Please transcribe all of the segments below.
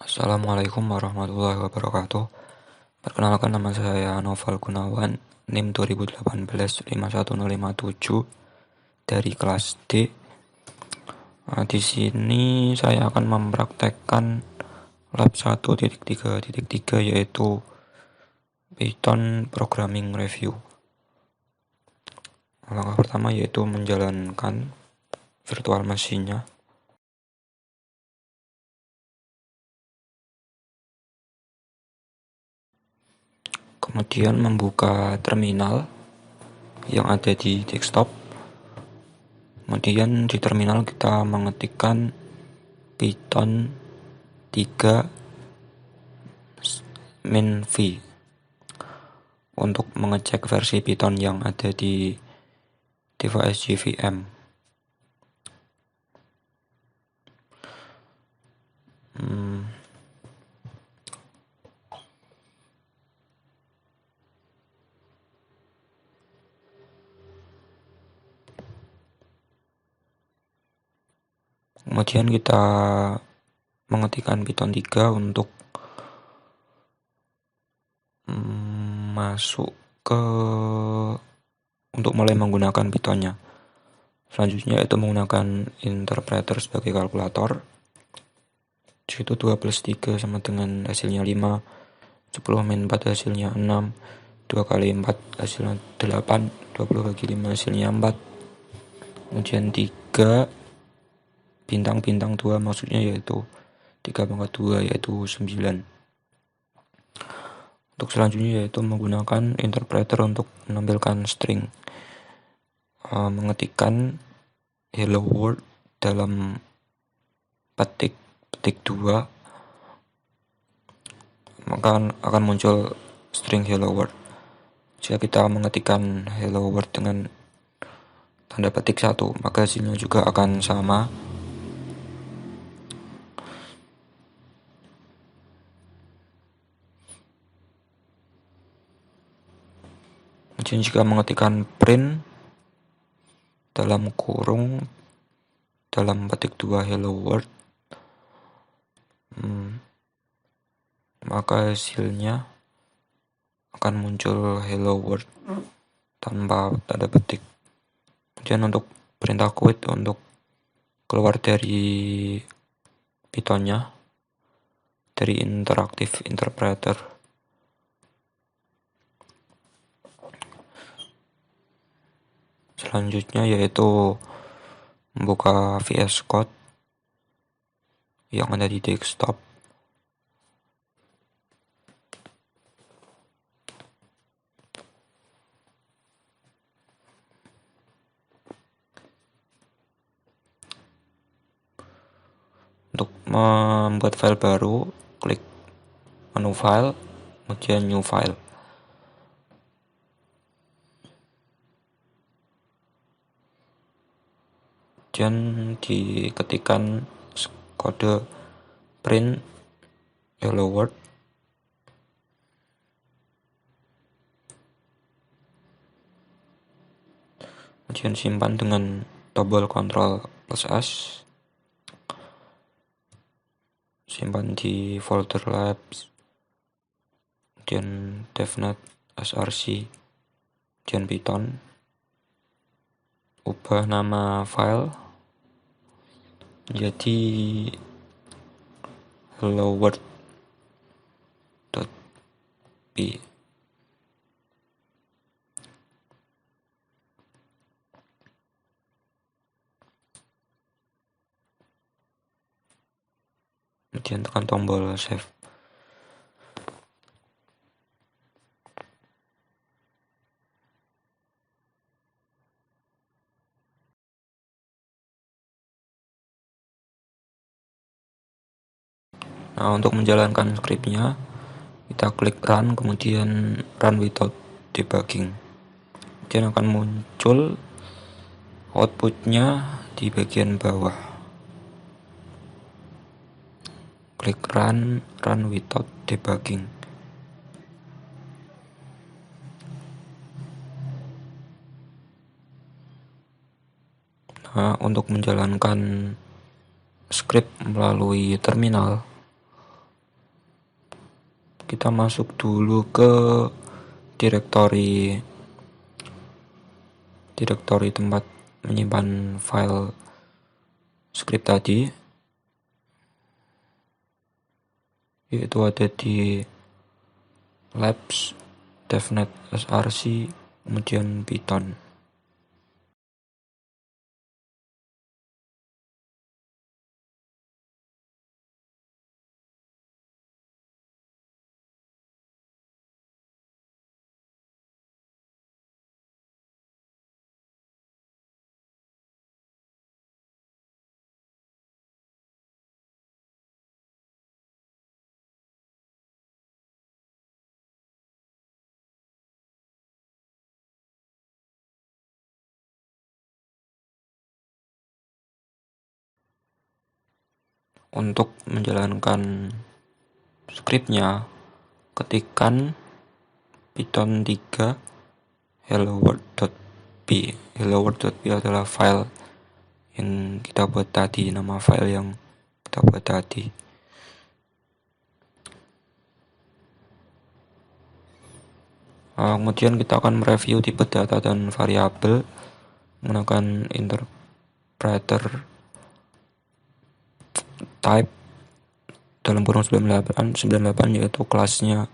Assalamualaikum warahmatullahi wabarakatuh. Perkenalkan, nama saya Noval Gunawan, NIM 2018 51057 dari kelas D. Di sini saya akan mempraktekkan lab 1.3.3 yaitu Python Programming Review. Langkah pertama yaitu menjalankan virtual machine-nya. Kemudian membuka terminal yang ada di desktop. Kemudian di terminal kita mengetikkan Python 3 -v untuk mengecek versi Python yang ada di device JVM. Kemudian kita mengetikkan Python 3 untuk untuk mulai menggunakan Pythonnya. Selanjutnya itu menggunakan interpreter sebagai kalkulator. Di situ 2 plus 3 sama dengan hasilnya 5, 10 min 4 hasilnya 6, 2 kali 4 hasilnya 8, 20 bagi 5 hasilnya 4. Kemudian 3 bintang 2 maksudnya yaitu 3 pangkat 2 yaitu 9. Untuk selanjutnya yaitu menggunakan interpreter untuk menampilkan string. Mengetikkan hello world dalam petik 2, maka akan muncul string hello world. Jika kita mengetikkan hello world dengan tanda petik 1, maka hasilnya juga akan sama. Kemudian jika mengetikkan print dalam kurung dalam petik 2 hello world, maka hasilnya akan muncul hello world tanpa tanda petik. Kemudian untuk perintah quit untuk keluar dari Pythonnya, dari interactive interpreter. Selanjutnya yaitu membuka VS Code yang ada di desktop. Untuk membuat file baru, klik menu file, kemudian new file. Kemudian diketikkan kode print hello world. Kemudian simpan dengan tombol Ctrl plus S. Simpan di folder labs, kemudian devnet src, kemudian Python. Ubah nama file jadi hello world.py. Kemudian tekan tombol save. Nah, untuk menjalankan scriptnya, kita klik run, kemudian run without debugging. Kemudian akan muncul outputnya di bagian bawah. Klik run without debugging. Nah, untuk menjalankan script melalui terminal, kita masuk dulu ke direktori tempat menyimpan file script tadi, yaitu ada di labs devnet src kemudian python. Untuk menjalankan scriptnya, ketikkan python 3 helloworld.p. Helloworld.p adalah file yang kita buat tadi, nama file yang kita buat tadi. Kemudian kita akan mereview tipe data dan variabel menggunakan interpreter type dalam kurung 98 yaitu kelasnya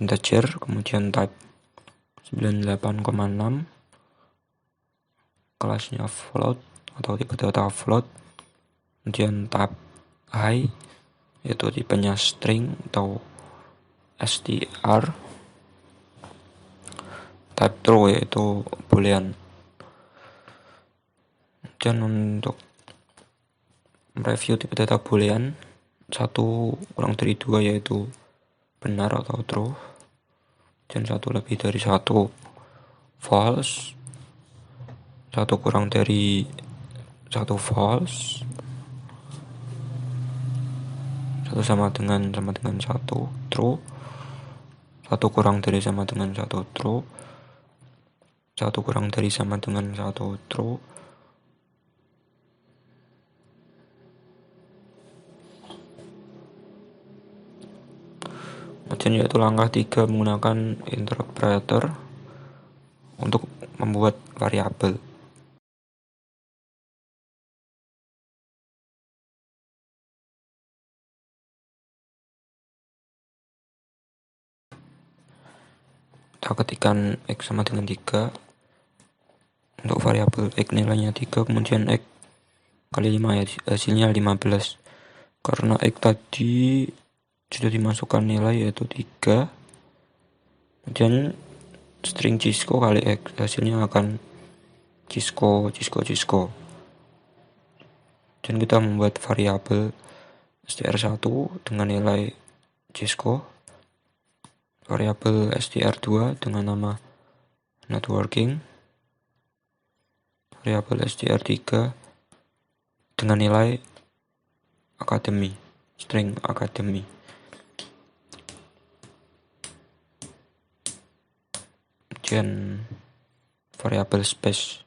integer, kemudian type 98,6, kelasnya float atau tipe data float, kemudian type high yaitu tipenya string atau str, type true yaitu boolean. Dan untuk mereview tipe data boolean, 1 kurang dari 2 yaitu benar atau true, dan 1 lebih dari 1 false, 1 kurang dari 1 false, 1 sama dengan 1 true, 1 kurang dari sama dengan 1 true, 1 kurang dari sama dengan 1 true, kemudian yaitu langkah 3 menggunakan interpreter untuk membuat variabel. Kita ketikkan x sama dengan 3 untuk variabel x nilainya 3, kemudian x kali 5 ya, hasilnya 15. Karena x tadi sudah dimasukkan nilai yaitu 3, kemudian string Cisco kali x, hasilnya akan Cisco. Dan kita membuat variabel str1 dengan nilai Cisco, variabel str2 dengan nama networking, variabel str3 dengan nilai academy, string academy. Kemudian variabel space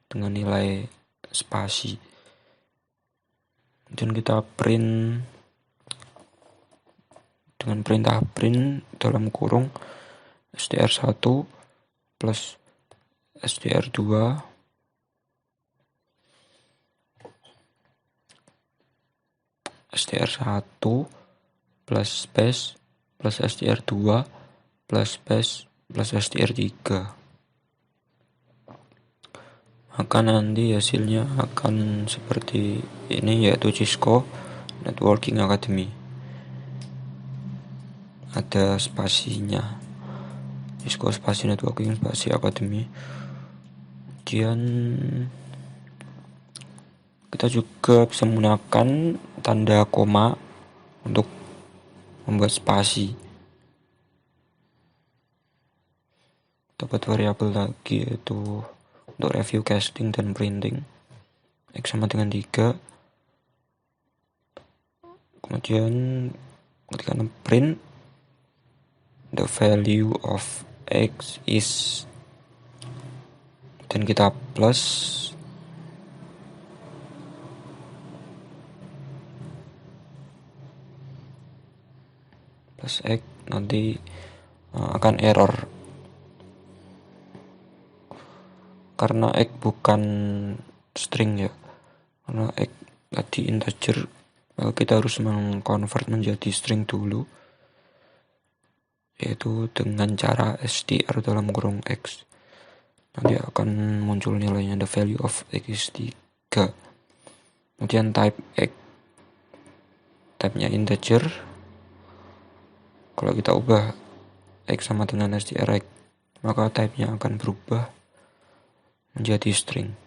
dengan nilai spasi. Dan kita print dengan perintah print dalam kurung str1 plus str2 str1 plus space plus str2 plus space plus str3, maka nanti hasilnya akan seperti ini, yaitu Cisco Networking Academy. Ada spasinya, Cisco spasi Networking spasi Academy. Kemudian kita juga bisa menggunakan tanda koma untuk membuat spasi. Dapat variabel lagi yaitu untuk review casting dan printing, x sama dengan 3. Kemudian ketika print the value of x is, dan kita plus plus X, nanti akan error karena X bukan string ya, karena X tadi integer, kita harus mengconvert menjadi string dulu, yaitu dengan cara str dalam kurung X. Nanti akan muncul nilainya, the value of X is 3. Kemudian type X, type-nya integer. Kalau kita ubah X sama dengan strx, maka type-nya akan berubah menjadi string.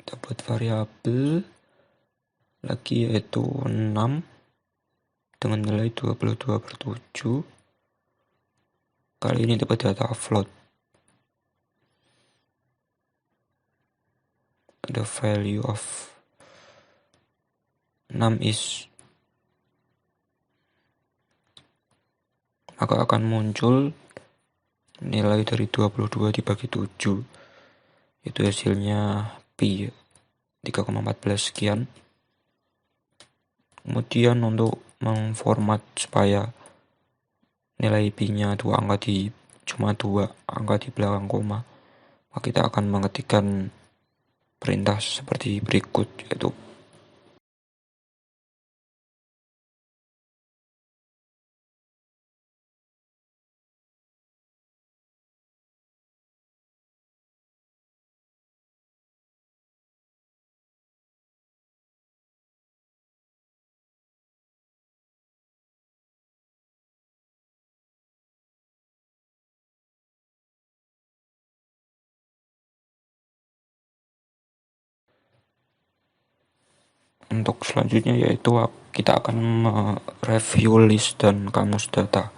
Kita buat variabel lagi, yaitu 6 dengan nilai 22/7. Kali ini dapat data float. The value of 6 is, maka akan muncul nilai dari 22 dibagi 7, itu hasilnya pi 3,14 sekian. Kemudian untuk mengformat supaya nilai pi-nya cuma 2 angka di belakang koma, maka kita akan mengetikkan perintah seperti berikut, yaitu untuk selanjutnya, yaitu kita akan mereview list dan kamus data.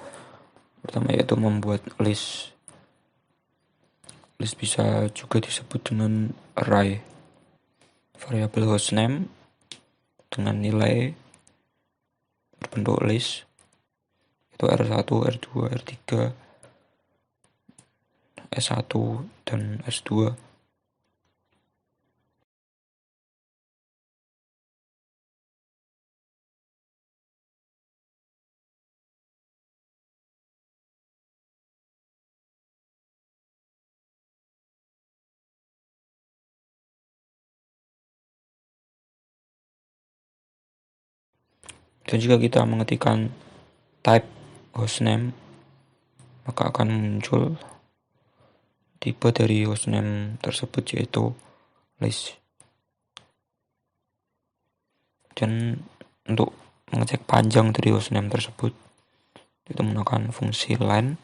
Pertama yaitu membuat list. List bisa juga disebut dengan array. Variabel hostname dengan nilai berbentuk list, itu R1, R2, R3, S1, dan S2. Dan jika kita mengetikkan type hostname, maka akan muncul tipe dari hostname tersebut, yaitu list. Dan untuk mengecek panjang dari hostname tersebut, kita menggunakan fungsi len,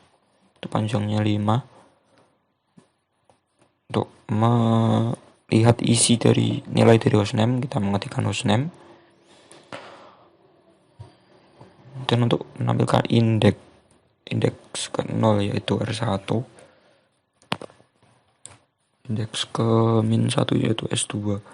itu panjangnya 5. Untuk melihat isi dari nilai dari hostname, kita mengetikkan hostname. Dan untuk menampilkan indeks ke 0, yaitu R1, indeks ke -1 yaitu S2.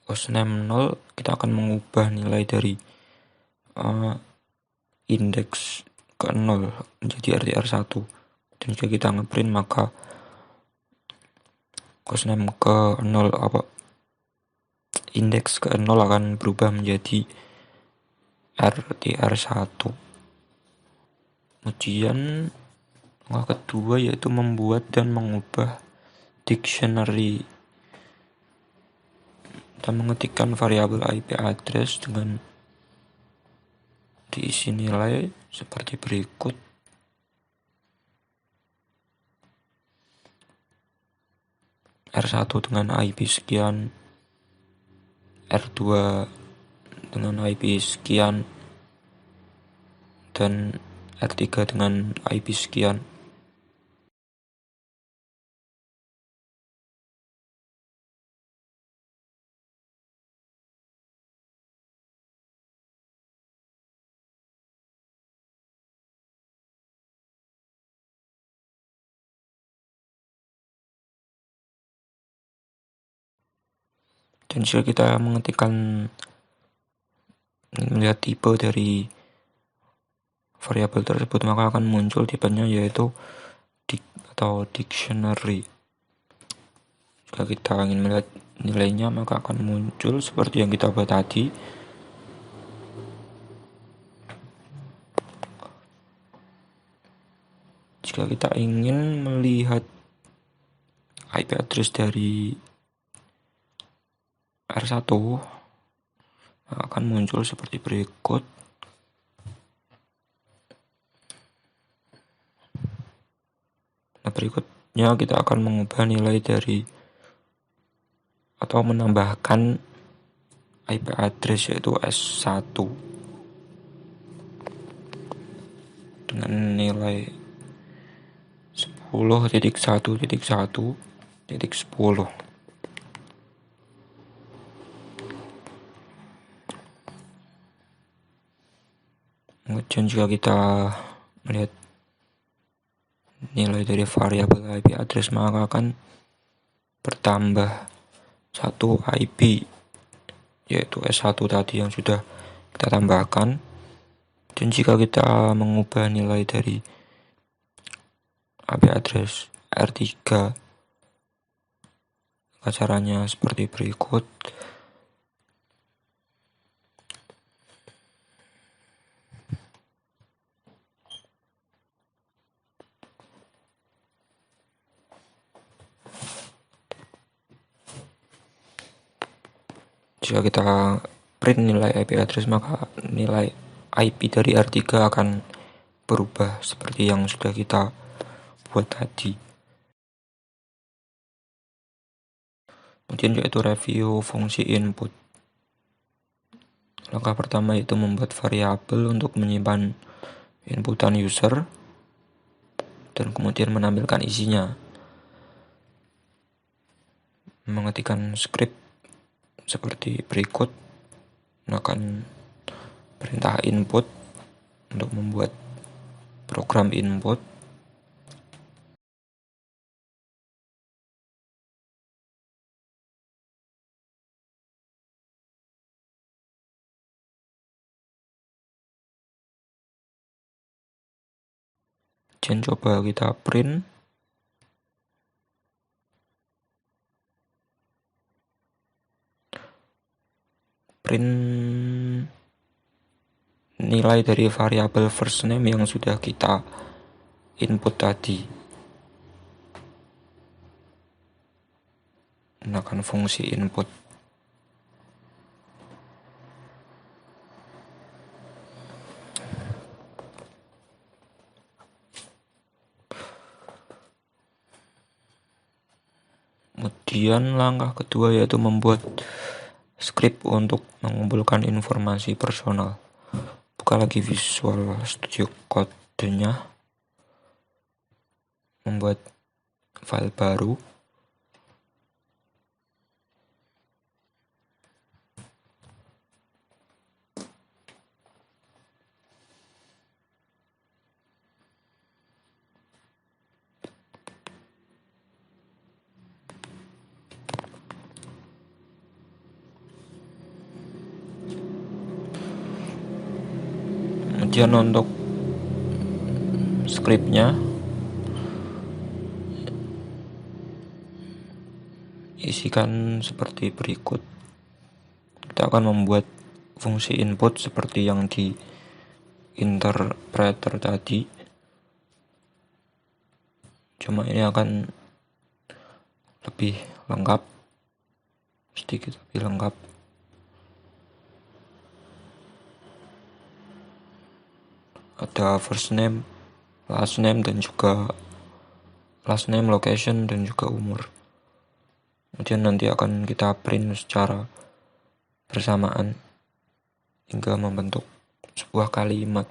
Hostname 0, kita akan mengubah nilai dari indeks ke 0 menjadi R1. Dan jika kita ngeprint, maka hostname ke 0 indeks ke 0 akan berubah menjadi R1. Kemudian langkah kedua yaitu membuat dan mengubah dictionary. Kita mengetikkan variabel IP address dengan diisi nilai seperti berikut. R1 dengan IP sekian, R2 dengan IP sekian, dan R3 dengan IP sekian. Dan jika kita melihat tipe dari variabel tersebut, maka akan muncul tipenya yaitu dictionary. Jika kita ingin melihat nilainya, maka akan muncul seperti yang kita buat tadi. Jika kita ingin melihat IP address dari R1, maka akan muncul seperti berikut. Nah, berikutnya kita akan mengubah nilai dari atau menambahkan IP address yaitu S1 dengan nilai 10.1.1.10. Kemudian jika kita melihat nilai dari variabel IP address, maka akan bertambah satu IP yaitu S1 tadi yang sudah kita tambahkan. Dan jika kita mengubah nilai dari IP address R3, caranya seperti berikut. Jika kita print nilai IP address, maka nilai IP dari R3 akan berubah seperti yang sudah kita buat tadi. Kemudian yaitu review fungsi input. Langkah pertama yaitu membuat variabel untuk menyimpan inputan user dan kemudian menampilkan isinya. Mengetikkan script seperti berikut, menggunakan perintah input untuk membuat program input. Dan coba kita print. Nilai dari variabel first name yang sudah kita input tadi. Gunakan fungsi input. Kemudian langkah kedua yaitu membuat script untuk mengumpulkan informasi personal. Buka lagi Visual Studio Code-nya, membuat file baru. Kemudian untuk scriptnya isikan seperti berikut. Kita akan membuat fungsi input seperti yang di interpreter tadi, cuma ini akan lebih lengkap, sedikit lebih lengkap. Ada first name, last name, dan juga last name, location, dan juga umur. Kemudian nanti akan kita print secara bersamaan hingga membentuk sebuah kalimat.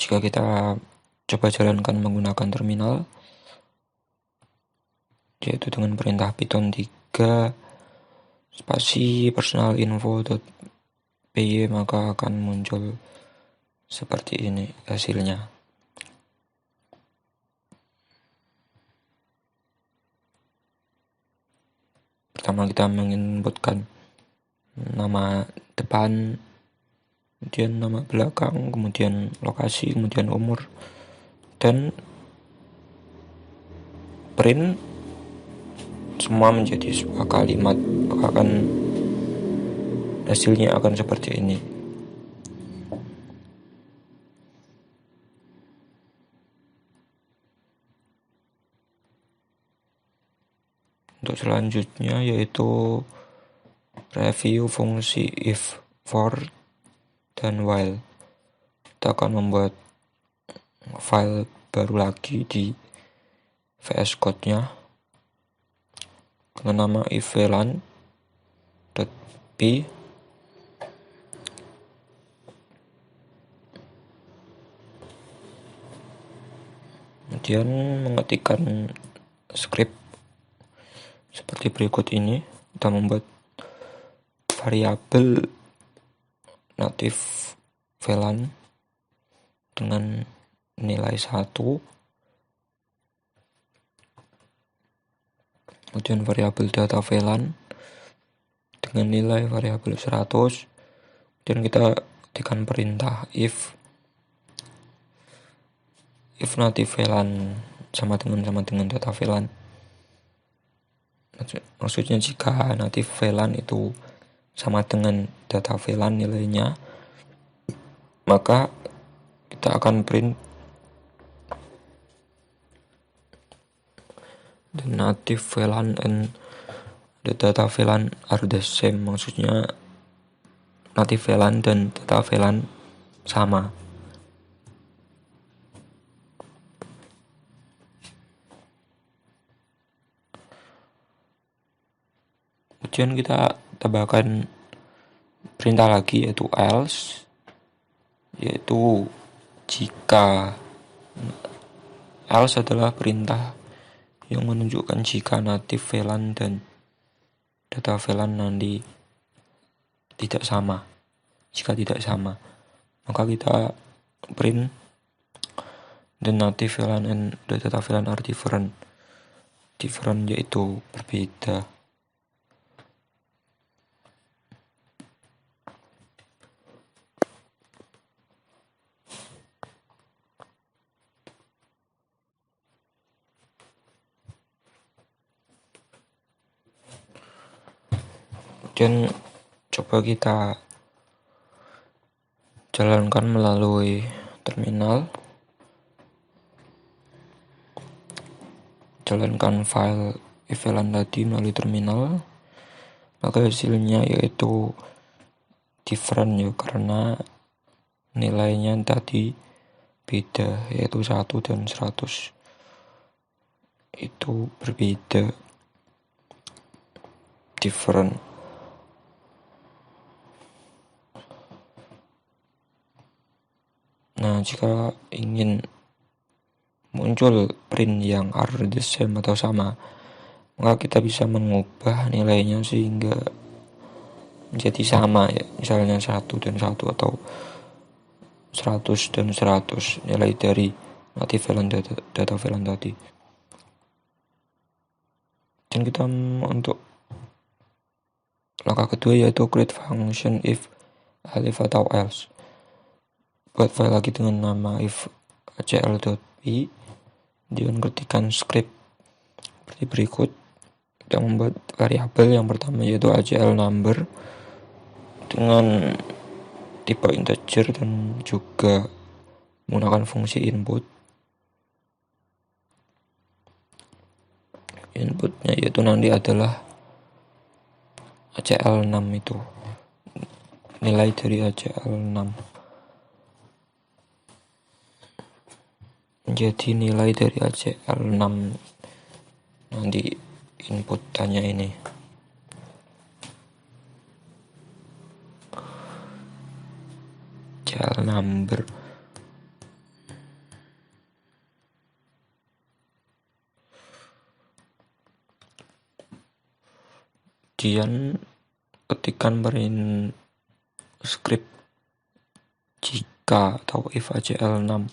Jika kita coba jalankan menggunakan terminal, yaitu dengan perintah Python 3 spasi personalinfo.py, maka akan muncul seperti ini hasilnya. Pertama kita menginputkan nama depan, kemudian nama belakang, kemudian lokasi, kemudian umur, dan print semua menjadi sebuah kalimat. Hasilnya akan seperti ini. Untuk selanjutnya yaitu review fungsi if, for, dan while. Kita akan membuat file baru lagi di VS Code-nya dengan nama ifvelan.py. Kemudian mengetikkan script seperti berikut ini. Kita membuat variabel native velan dengan nilai 1, kemudian variabel data velan dengan nilai variabel 100, dan kita ketikkan perintah if native velan sama dengan data velan. Maksudnya jika native velan itu sama dengan data velan nilainya, maka kita akan print the native velan and the data velan are the same. Maksudnya native velan dan data velan sama. Kemudian kita tambahkan perintah lagi yaitu else, yaitu jika. Else adalah perintah yang menunjukkan jika native velan dan data velan nanti tidak sama. Jika tidak sama, maka kita print the native velan and the data velan are different. Different yaitu berbeda. Dan coba kita jalankan melalui terminal. Jalankan file ifvelan tadi melalui terminal, maka hasilnya yaitu different ya, karena nilainya tadi beda, yaitu 1 dan 100 itu berbeda, different. Nah, jika ingin muncul print yang are the same atau sama, maka kita bisa mengubah nilainya sehingga menjadi sama ya, misalnya 1 dan 1 atau 100 dan 100 nilai dari native velan data velan tadi. Dan kita untuk langkah kedua yaitu create function if, elif atau else. Buat file lagi dengan nama if.acl.py, dan ketikkan script seperti berikut. Kita membuat variabel yang pertama yaitu acl number dengan tipe integer dan juga menggunakan fungsi input. Inputnya yaitu nanti adalah acl6 itu, nilai dari acl6. Jadi nilai dari acl6 nanti inputannya ini. Acl number Kemudian ketikkan print script jika atau if ACL6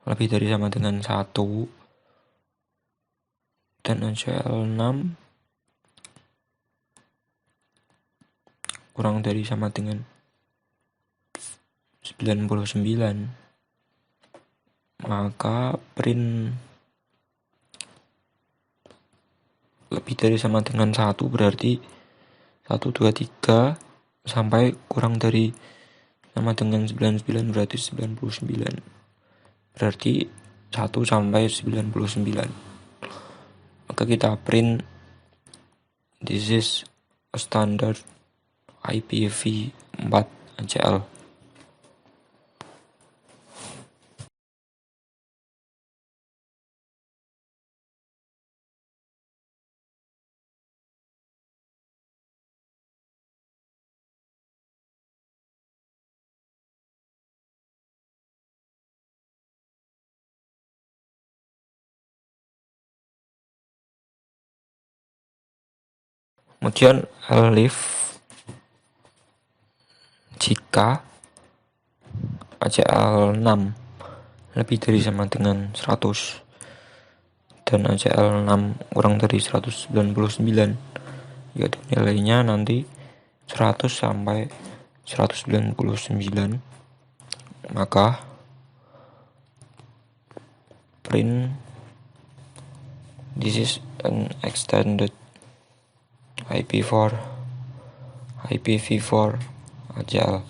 lebih dari sama dengan 1 dan ACL6 kurang dari sama dengan 99, maka print lebih dari sama dengan 1 berarti 1, 2, 3 sampai kurang dari sama dengan 99 berarti 99. Berarti 1 sampai 99. Maka kita print this is a standard IPv4 ACL. Kemudian elif jika ACL6 lebih dari sama dengan 100 dan ACL6 kurang dari 199, yaitu nilainya nanti 100 sampai 199, maka print this is an extended IPv4 ACL.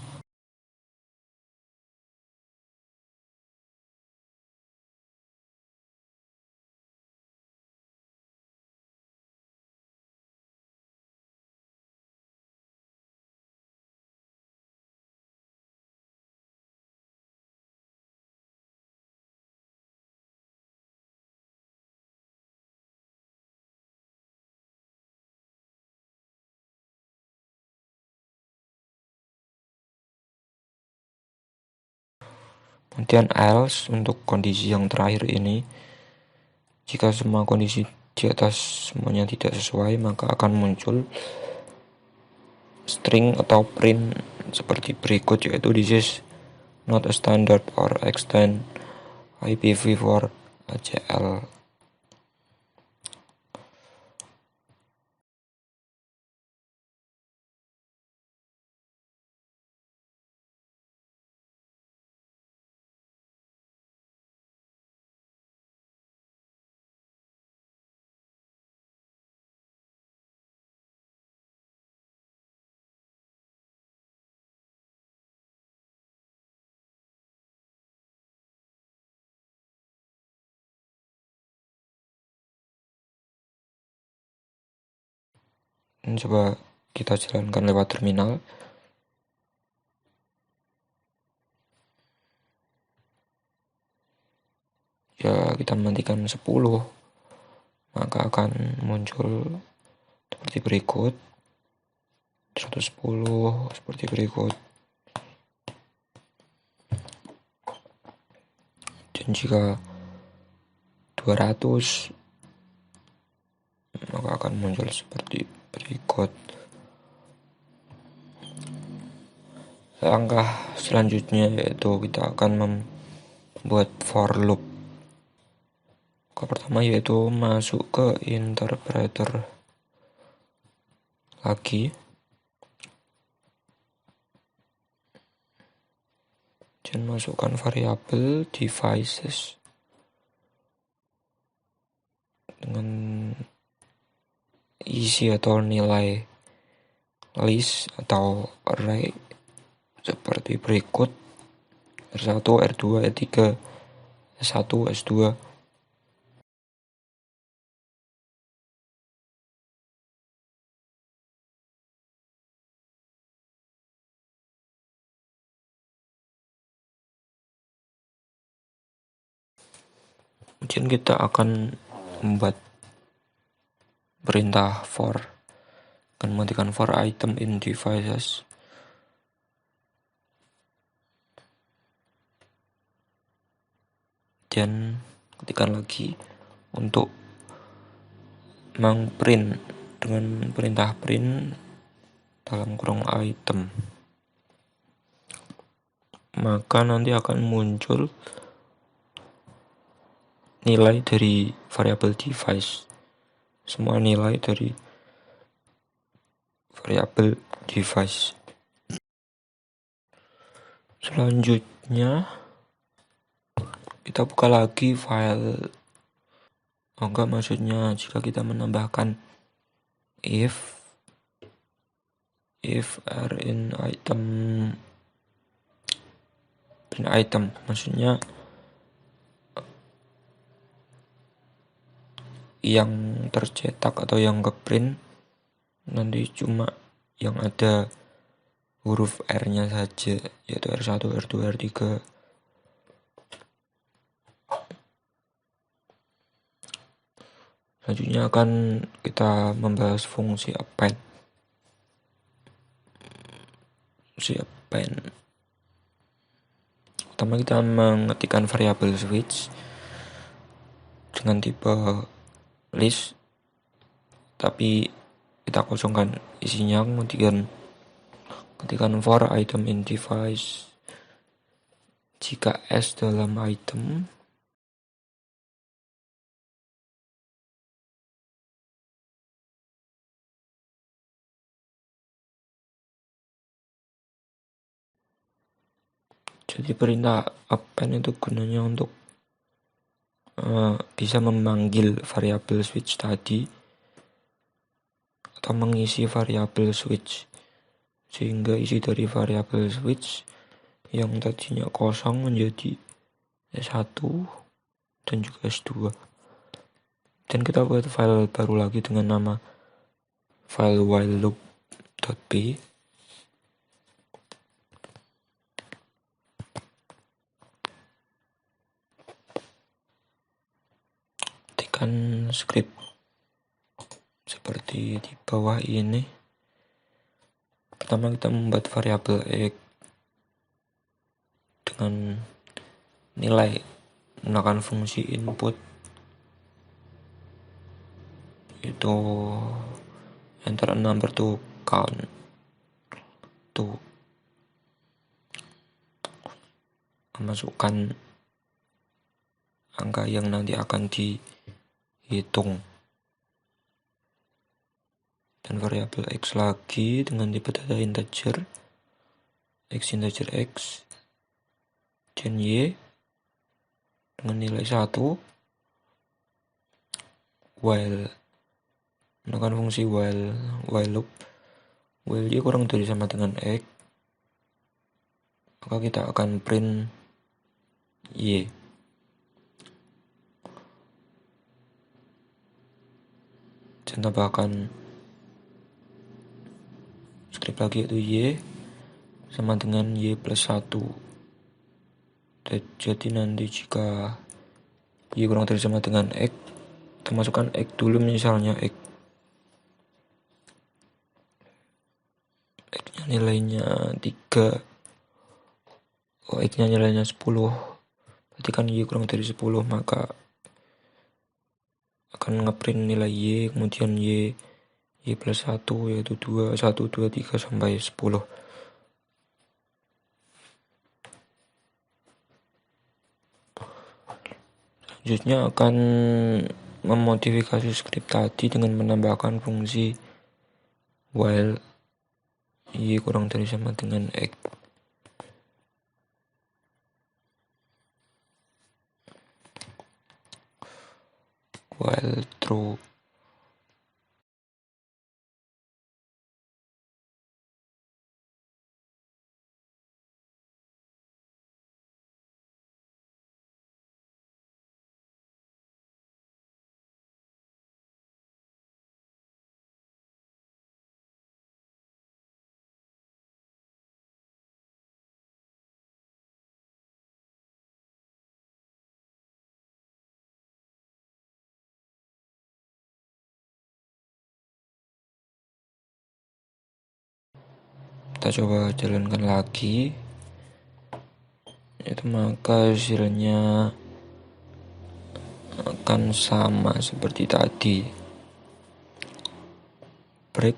Kemudian else untuk kondisi yang terakhir ini, jika semua kondisi di atas semuanya tidak sesuai, maka akan muncul string atau print seperti berikut, yaitu this is not a standard or extend IPv4 ACL. Coba kita jalankan lewat terminal. Ya, kita menantikan 10, maka akan muncul seperti berikut. 110 seperti berikut. Dan jika 200, maka akan muncul seperti berikut. Langkah selanjutnya yaitu kita akan membuat for loop. Pertama yaitu masuk ke interpreter lagi, dan masukkan variabel devices dengan isi atau nilai list atau array seperti berikut: R1, R2, R3, S1, S2. Kemudian kita akan membuat perintah for, akan mematikan for item in devices. Dan ketikkan lagi untuk mengprint dengan perintah print dalam kurung item, maka nanti akan muncul nilai dari variabel device. Semua nilai dari variabel device. Selanjutnya kita buka lagi file. Maksudnya jika kita menambahkan if r in item, maksudnya yang tercetak atau yang ke print nanti cuma yang ada huruf R-nya saja, yaitu R1, R2, R3. Selanjutnya akan kita membahas fungsi append. Pertama kita mengetikkan variabel switch dengan tipe list, tapi kita kosongkan isinya. Kemudian ketikkan for item in device jika S dalam item. Jadi perintah append itu gunanya untuk bisa memanggil variabel switch tadi atau mengisi variabel switch, sehingga isi dari variabel switch yang tadinya kosong menjadi S1 dan juga S2. Dan kita buat file baru lagi dengan nama file whileloop.p. Ketikkan script seperti di bawah ini. Pertama kita membuat variabel x dengan nilai menggunakan fungsi input, itu enter a number to count to, memasukkan angka yang nanti akan dihitung, dan variabel x lagi dengan tipe data integer x integer x dan y dengan nilai 1, while menggunakan fungsi while loop. While y kurang dari sama dengan x, maka kita akan print y. Dan tambahkan script lagi, yaitu y sama dengan y plus 1. Jadi nanti jika y kurang dari sama dengan x, kita masukkan x dulu, misalnya x nya nilainya 3, x nya nilainya 10, berarti kan y kurang dari 10, maka akan ngeprint nilai y, kemudian y plus 1, yaitu 2, 1, 2, 3 sampai 10. Selanjutnya akan memodifikasi script tadi dengan menambahkan fungsi while y kurang dari sama dengan x. While true. Kita coba jalankan lagi, itu maka hasilnya akan sama seperti tadi. break,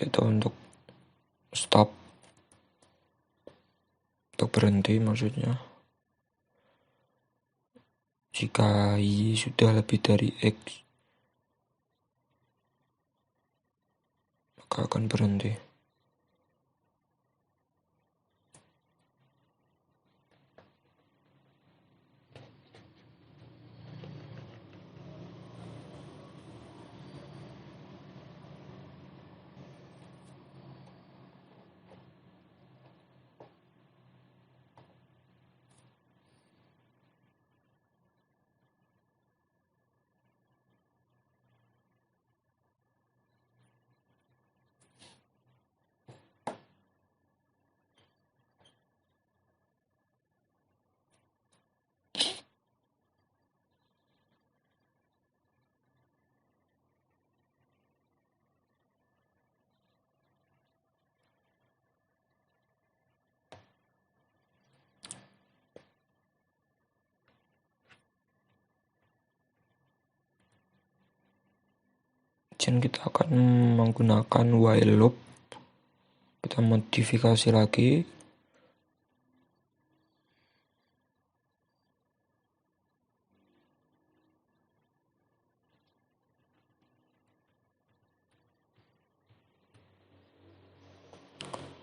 yaitu untuk stop, untuk berhenti maksudnya. Jika Y sudah lebih dari X, maka akan berhenti. Dan kita akan menggunakan while loop. Kita modifikasi lagi.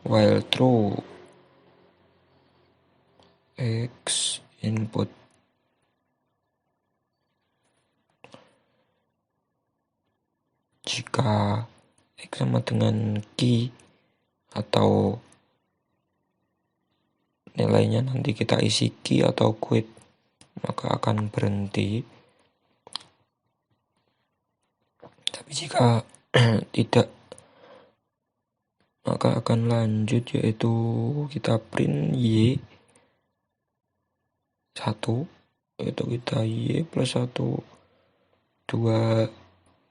While true X input jika X sama dengan key atau nilainya nanti kita isi key atau quit, maka akan berhenti. Tapi jika tidak, maka akan lanjut, yaitu kita print Y 1, yaitu kita Y plus 1 2,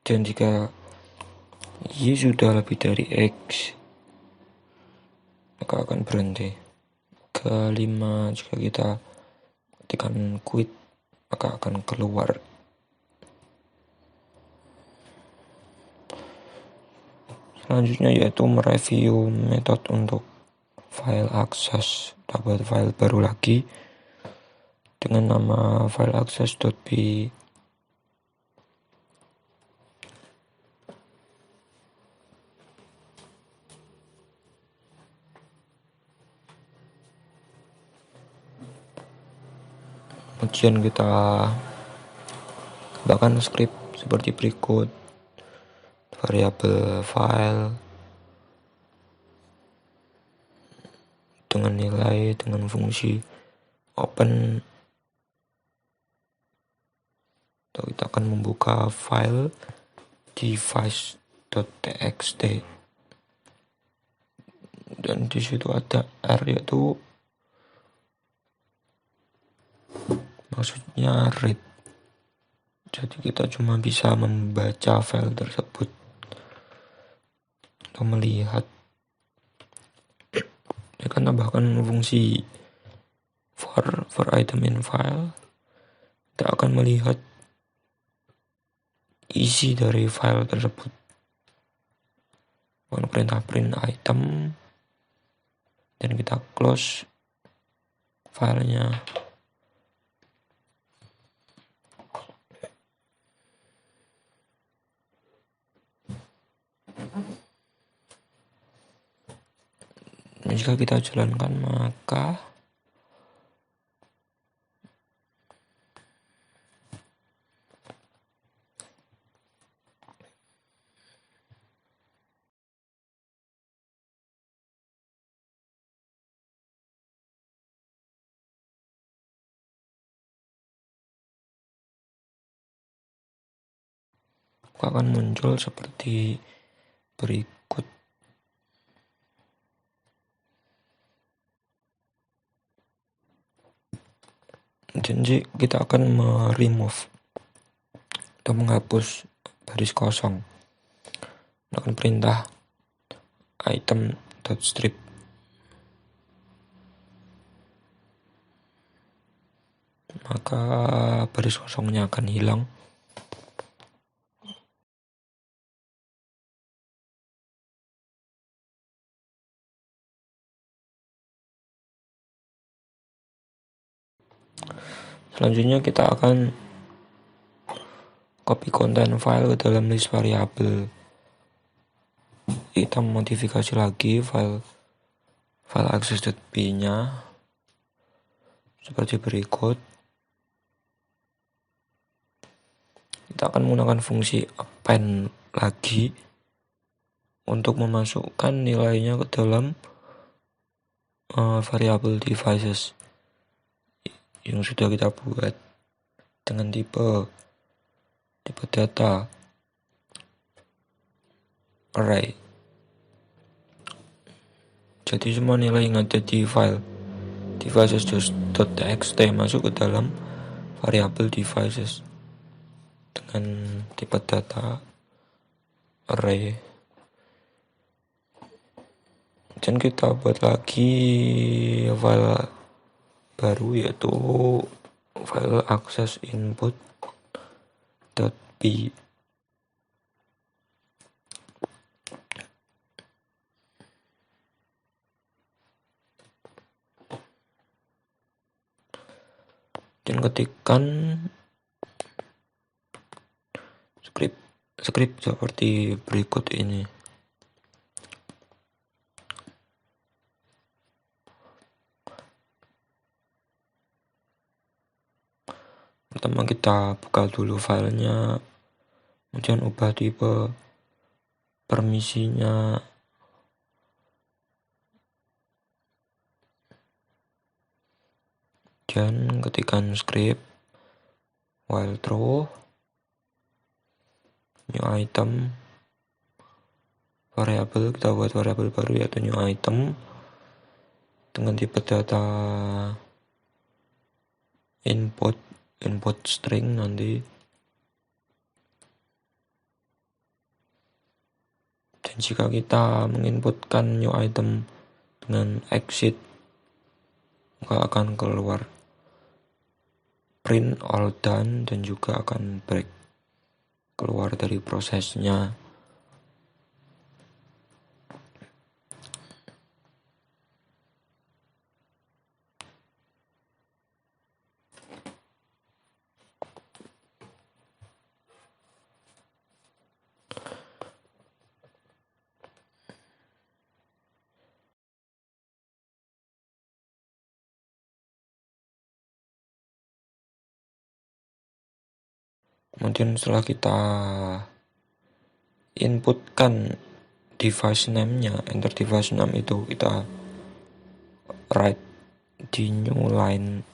dan jika Y sudah lebih dari X, maka akan berhenti. Kelima, jika kita tekan quit, maka akan keluar. Selanjutnya yaitu mereview metode untuk file access. Dapat file baru lagi dengan nama file access.b. Kemudian kita tambahkan script seperti berikut: variabel file dengan nilai, dengan fungsi open, atau kita akan membuka file device.txt, dan di situ ada R, yaitu maksudnya read. Jadi kita cuma bisa membaca file tersebut atau melihat. Kita akan tambahkan fungsi for item in file. Kita akan melihat isi dari file tersebut. Dengan perintah print item, dan kita close filenya. Jika kita jalankan, maka akan muncul seperti berikut. Jadi kita akan remove atau menghapus baris kosong dengan perintah item.strip. Maka baris kosongnya akan hilang. Selanjutnya kita akan copy konten file ke dalam list variabel. Kita modifikasi lagi file access.p nya seperti berikut. Kita akan menggunakan fungsi append lagi untuk memasukkan nilainya ke dalam variabel devices yang sudah kita buat dengan tipe data array. Jadi semua nilai yang ada di file devices.txt masuk ke dalam variabel devices dengan tipe data array. Dan kita buat lagi file baru, yaitu file access input.p. Dan ketikkan script seperti berikut ini. Pertama kita buka dulu filenya, kemudian ubah tipe permisinya, dan ketikkan script while true new item variabel. Kita buat variabel baru yaitu new item dengan tipe data input string nanti. Dan jika kita menginputkan new item dengan exit, maka akan keluar print all done dan juga akan break keluar dari prosesnya. Kemudian setelah kita inputkan device name-nya, enter device name itu kita write di new line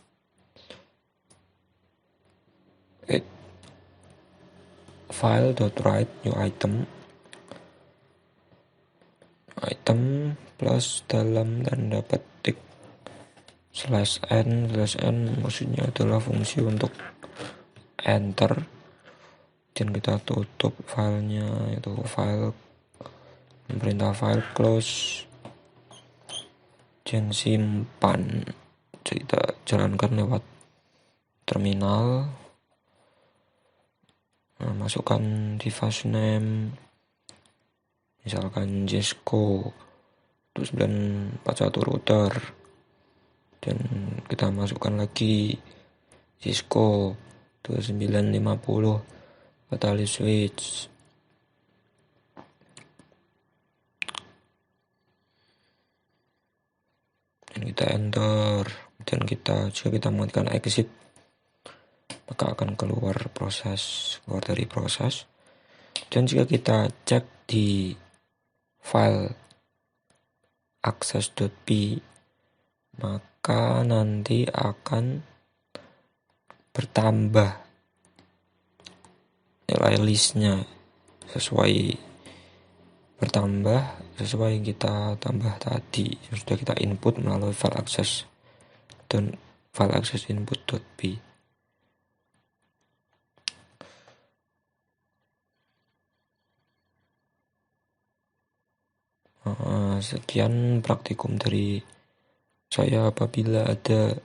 file.write new item plus dalam tanda petik /n maksudnya adalah fungsi untuk enter. Dan kita tutup filenya, itu file, perintah file close, dan simpan. Kita jalankan lewat terminal. Masukkan device name, misalkan Cisco 2941 router, dan kita masukkan lagi Cisco 2950 Catalyst switch. Dan kita enter, dan jika kita menggunakan exit, maka akan keluar dari proses. Dan jika kita cek di file access.p, maka nanti akan bertambah nilai listnya sesuai yang kita tambah tadi, yang sudah kita input melalui file access dan file access input.p. Sekian praktikum dari saya. Apabila ada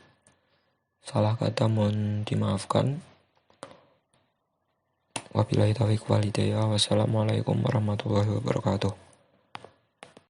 salah kata mohon dimaafkan. Wabillahi taufiq wal hidayah. Wassalamualaikum warahmatullahi wabarakatuh.